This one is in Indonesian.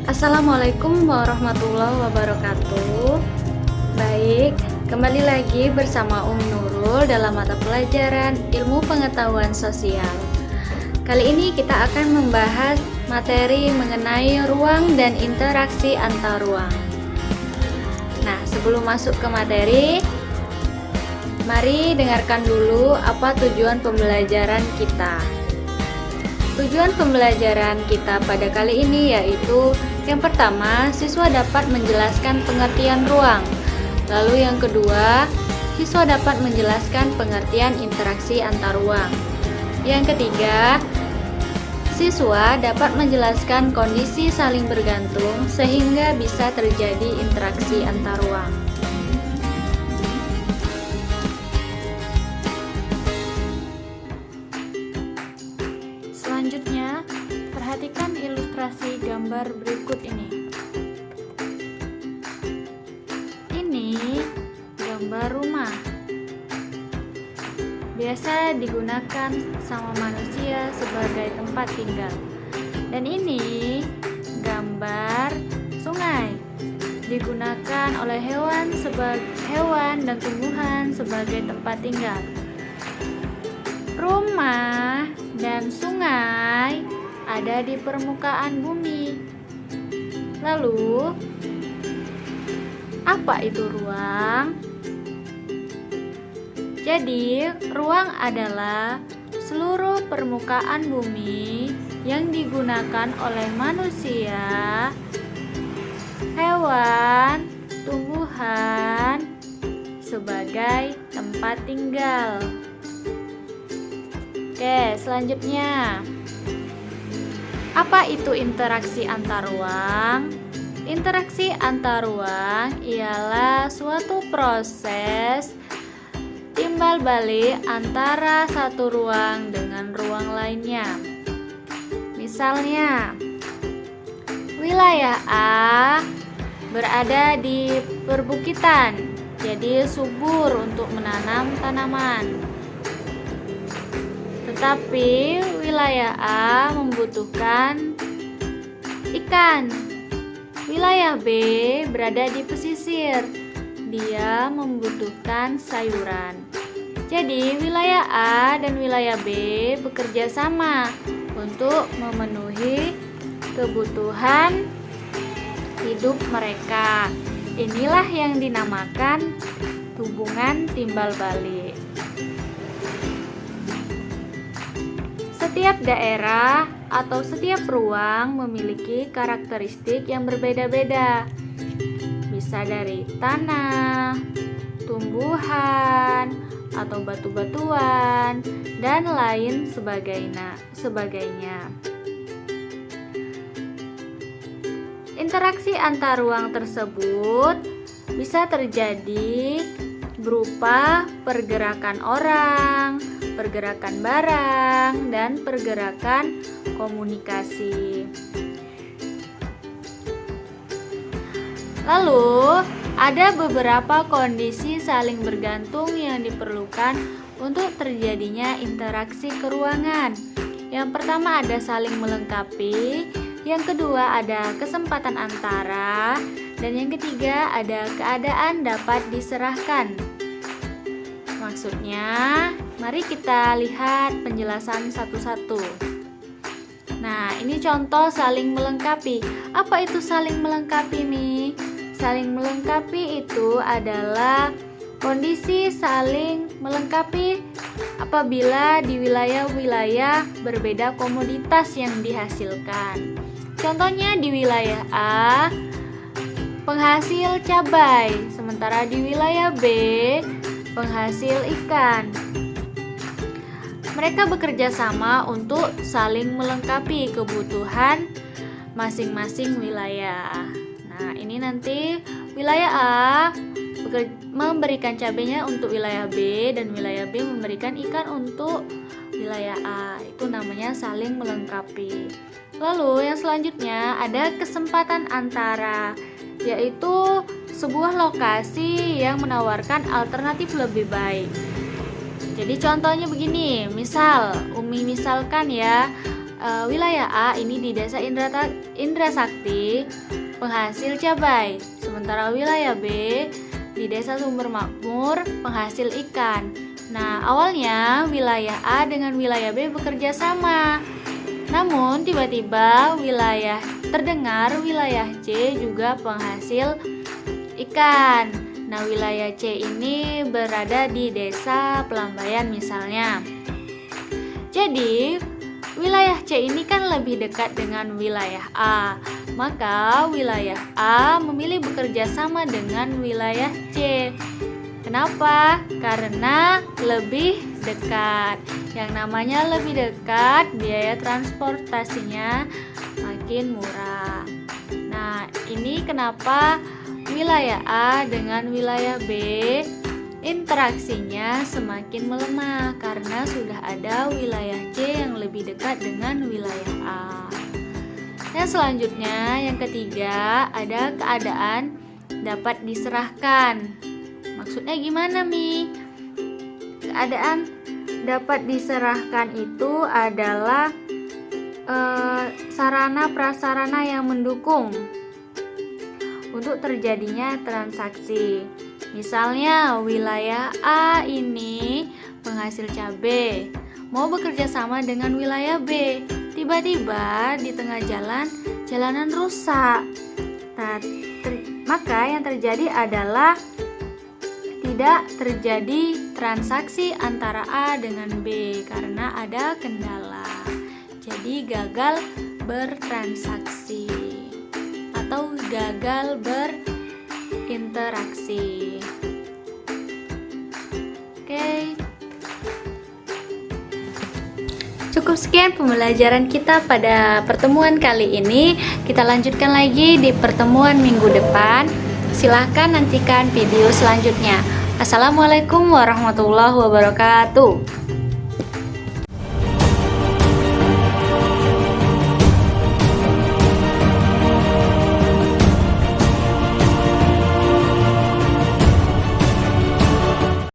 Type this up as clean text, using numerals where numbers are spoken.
Assalamualaikum warahmatullahi wabarakatuh. Baik, kembali lagi bersama Nurul dalam mata pelajaran Ilmu Pengetahuan Sosial. Kali ini kita akan membahas materi mengenai ruang dan interaksi antar ruang. Nah, sebelum masuk ke materi, mari dengarkan dulu apa tujuan pembelajaran kita. Tujuan pembelajaran kita pada kali ini yaitu yang pertama, siswa dapat menjelaskan pengertian ruang. Lalu yang kedua, siswa dapat menjelaskan pengertian interaksi antar ruang. Yang ketiga, siswa dapat menjelaskan kondisi saling bergantung sehingga bisa terjadi interaksi antar ruang. Selanjutnya, perhatikan ilustrasi gambar berikut ini. Ini gambar rumah. Biasa digunakan sama manusia sebagai tempat tinggal. Dan ini gambar sungai. Digunakan oleh hewan dan tumbuhan sebagai tempat tinggal. Rumah dan sungai ada di permukaan bumi. Lalu, apa itu ruang? Jadi, ruang adalah seluruh permukaan bumi yang digunakan oleh manusia, hewan, tumbuhan sebagai tempat tinggal. Oke, selanjutnya, apa itu interaksi antar ruang? Interaksi antar ruang ialah suatu proses timbal balik antara satu ruang dengan ruang lainnya. Misalnya, wilayah A berada di perbukitan, jadi subur untuk menanam tanaman. Tetapi wilayah A membutuhkan ikan. Wilayah B berada di pesisir. Dia membutuhkan sayuran. Jadi wilayah A dan wilayah B bekerja sama untuk memenuhi kebutuhan hidup mereka. Inilah yang dinamakan hubungan timbal balik. Setiap daerah atau setiap ruang memiliki karakteristik yang berbeda-beda. Bisa dari tanah, tumbuhan, atau batu-batuan, dan lain sebagainya. Interaksi antar ruang tersebut bisa terjadi berupa pergerakan orang, pergerakan barang, dan pergerakan komunikasi. Lalu, ada beberapa kondisi saling bergantung yang diperlukan untuk terjadinya interaksi keruangan. Yang pertama ada saling melengkapi, yang kedua ada kesempatan antara, dan yang ketiga ada keadaan dapat diserahkan. Maksudnya, mari kita lihat penjelasan satu-satu. Nah, ini contoh saling melengkapi. Apa itu saling melengkapi nih? Saling melengkapi itu adalah kondisi saling melengkapi apabila di wilayah-wilayah berbeda komoditas yang dihasilkan. Contohnya di wilayah A, penghasil cabai, sementara di wilayah B, penghasil ikan. Mereka bekerja sama untuk saling melengkapi kebutuhan masing-masing wilayah. Nah, ini nanti wilayah A memberikan cabainya untuk wilayah B dan wilayah B memberikan ikan untuk wilayah A. Itu namanya saling melengkapi. Lalu yang selanjutnya ada kesempatan antara, yaitu sebuah lokasi yang menawarkan alternatif lebih baik. Jadi contohnya begini, Umi misalkan ya, Wilayah A ini di Desa Indrasakti penghasil cabai, sementara wilayah B di Desa Sumber Makmur penghasil ikan. Nah, awalnya wilayah A dengan wilayah B bekerja sama. Namun tiba-tiba terdengar wilayah C juga penghasil ikan. Nah, wilayah C ini berada di Desa Pelambayan misalnya. Jadi, wilayah C ini kan lebih dekat dengan wilayah A. Maka wilayah A memilih bekerja sama dengan wilayah C. Kenapa? Karena lebih dekat. Yang namanya lebih dekat, biaya transportasinya makin murah. Nah, ini kenapa wilayah A dengan wilayah B interaksinya semakin melemah karena sudah ada wilayah C yang lebih dekat dengan wilayah A. Yang selanjutnya, yang ketiga, ada keadaan dapat diserahkan. Maksudnya gimana, Mi? Keadaan dapat diserahkan itu adalah sarana prasarana yang mendukung untuk terjadinya transaksi. Misalnya wilayah A ini penghasil cabai mau bekerja sama dengan wilayah B. Tiba-tiba di tengah jalanan rusak. Maka yang terjadi adalah tidak terjadi transaksi antara A dengan B karena ada kendala. Jadi gagal bertransaksi atau gagal berinteraksi. Oke. Cukup sekian pembelajaran kita pada pertemuan kali ini. Kita lanjutkan lagi di pertemuan minggu depan. Silahkan nantikan video selanjutnya. Assalamualaikum warahmatullahi wabarakatuh.